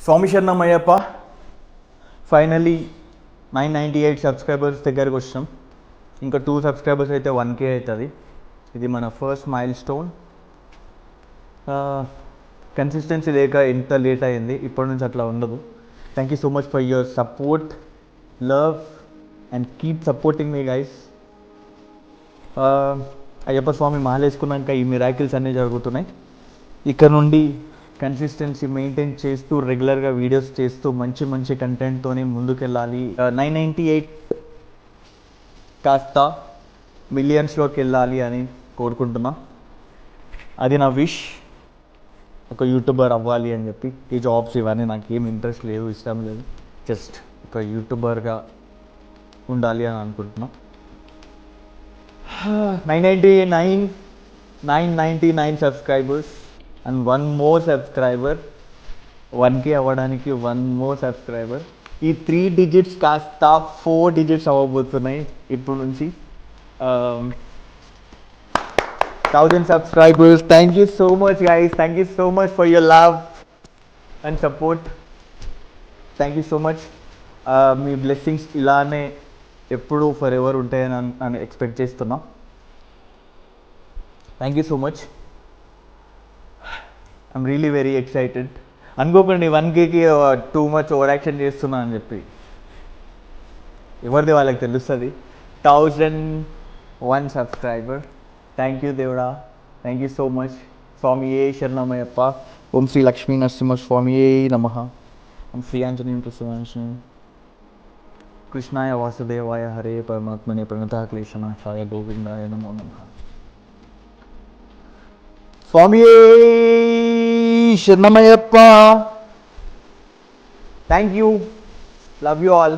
స్వామి శరణమయ్యప్ప. Finally 998 subscribers దగ్గరకు వచ్చాం. ఇంకా 2 సబ్స్క్రైబర్స్ అయితే 1K అవుతుంది. ఇది మన ఫస్ట్ మైల్ స్టోన్. కన్సిస్టెన్సీ లేక ఎంత లేట్ అయింది, ఇప్పటి నుంచి అట్లా ఉండదు. Thank you so much for your support, love and keep supporting మీ గైస్. అయ్యప్ప స్వామి మాల వేసుకున్నాక ఈ మిరాకిల్స్ అన్నీ జరుగుతున్నాయి. ఇక్కడ నుండి కన్సిస్టెన్సీ మెయింటైన్ చేస్తూ రెగ్యులర్గా వీడియోస్ చేస్తూ మంచి మంచి కంటెంట్తో ముందుకెళ్ళాలి. 998 కాస్త మిలియన్స్లోకి వెళ్ళాలి అని కోరుకుంటున్నా. అది నా విష్. ఒక యూట్యూబర్ అవ్వాలి అని చెప్పి. ఈ జాబ్స్ ఇవన్నీ నాకు ఏం ఇంట్రెస్ట్ లేదు, ఇష్టం లేదు. జస్ట్ ఒక యూట్యూబర్గా ఉండాలి అని అనుకుంటున్నా. 999 subscribers and 1 more subscriber. 1K అవ్వడానికి 1 more సబ్స్క్రైబర్. ఈ 3 digits కాస్త 4 digits అవ్వబోతున్నాయి ఇప్పుడు నుంచి. 1000 subscribers. Thank you so much guys. Thank you so much for your love and support. Thank you so much. Me blessings ఇలానే ఎప్పుడూ ఫర్ ఎవర్ ఉంటాయని నేను expect చేస్తున్నా. Thank you so much. I'm really very excited. అనుకోకండి 1Kకి too much over action చేస్తున్నా అని చెప్పి. ఎవరిది వాళ్ళకి తెలుస్తుంది. 1001 సబ్స్క్రైబర్. థ్యాంక్ యూ దేవుడా. Thank you so much. స్వామియే శరణమయ్యప్ప. ఓం శ్రీ లక్ష్మీ నరసింహ స్వామియే నమః. ఓం శ్రీ ఆంజనేయ ప్రసన్న కృష్ణాయ వాసుదేవాయ హరే పరమాత్మనే ప్రణత క్లేశనాశాయ గోవిందాయ నమో నమః. స్వామియే శరణమయ్యప్ప. Thank you. Love you all.